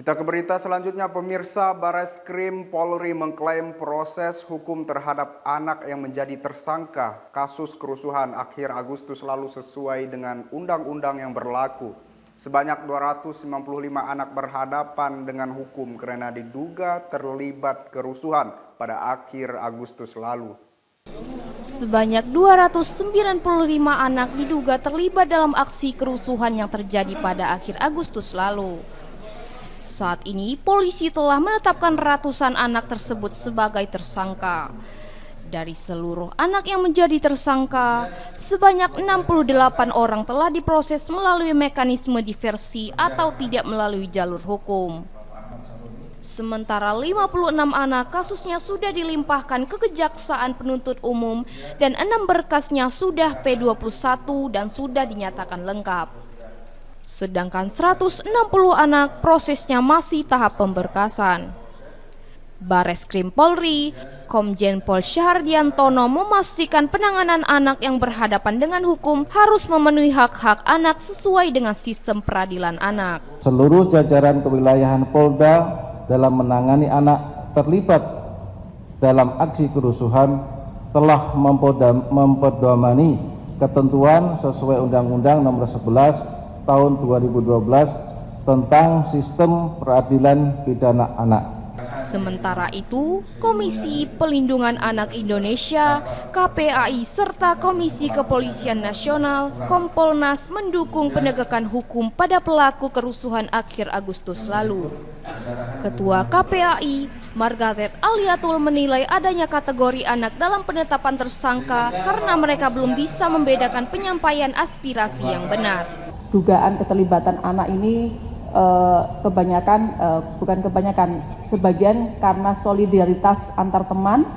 Kita ke berita selanjutnya, pemirsa. Bareskrim Polri mengklaim proses hukum terhadap anak yang menjadi tersangka kasus kerusuhan akhir Agustus lalu sesuai dengan undang-undang yang berlaku. Sebanyak 255 anak berhadapan dengan hukum karena diduga terlibat kerusuhan pada akhir Agustus lalu. Sebanyak 295 anak diduga terlibat dalam aksi kerusuhan yang terjadi pada akhir Agustus lalu. Saat ini, polisi telah menetapkan ratusan anak tersebut sebagai tersangka. Dari seluruh anak yang menjadi tersangka, sebanyak 68 orang telah diproses melalui mekanisme diversi atau tidak melalui jalur hukum. Sementara 56 anak kasusnya sudah dilimpahkan ke Kejaksaan Penuntut Umum dan 6 berkasnya sudah P21 dan sudah dinyatakan lengkap. Sedangkan 160 anak prosesnya masih tahap pemberkasan. Bareskrim Polri, Komjen Pol Syahriantono memastikan penanganan anak yang berhadapan dengan hukum harus memenuhi hak-hak anak sesuai dengan sistem peradilan anak. Seluruh jajaran kewilayahan Polda dalam menangani anak terlibat dalam aksi kerusuhan telah mempedomani ketentuan sesuai Undang-Undang Nomor 11 Tahun 2012 tentang Sistem Peradilan Pidana Anak. Sementara itu, Komisi Pelindungan Anak Indonesia, KPAI, serta Komisi Kepolisian Nasional, Kompolnas mendukung penegakan hukum pada pelaku kerusuhan akhir Agustus lalu. Ketua KPAI, Margaret Aliatul, menilai adanya kategori anak dalam penetapan tersangka karena mereka belum bisa membedakan penyampaian aspirasi yang benar. Dugaan keterlibatan anak ini sebagian karena solidaritas antar teman,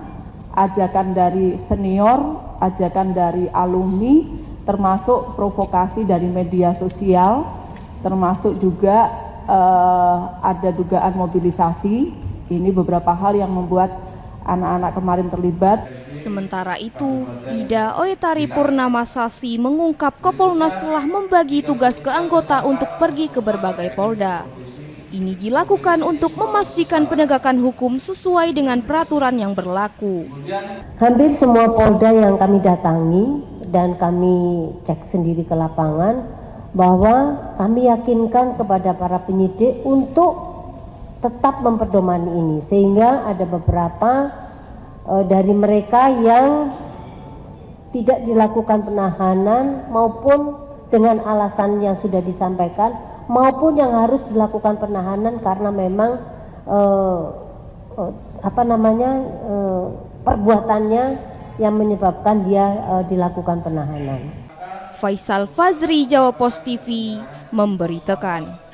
ajakan dari senior, ajakan dari alumni, termasuk provokasi dari media sosial, termasuk juga ada dugaan mobilisasi. Ini beberapa hal yang membuat anak-anak kemarin terlibat. Sementara itu, Ida Oetari Purnamasasi mengungkap Kompolnas telah membagi tugas ke anggota untuk pergi ke berbagai polda. Ini dilakukan untuk memastikan penegakan hukum sesuai dengan peraturan yang berlaku. Hampir semua polda yang kami datangi dan kami cek sendiri ke lapangan bahwa kami yakinkan kepada para penyidik untuk tetap memperdomani ini, sehingga ada beberapa dari mereka yang tidak dilakukan penahanan maupun dengan alasan yang sudah disampaikan, maupun yang harus dilakukan penahanan karena memang perbuatannya yang menyebabkan dia dilakukan penahanan. Faisal Fazri, Jawa Post TV, memberitakan.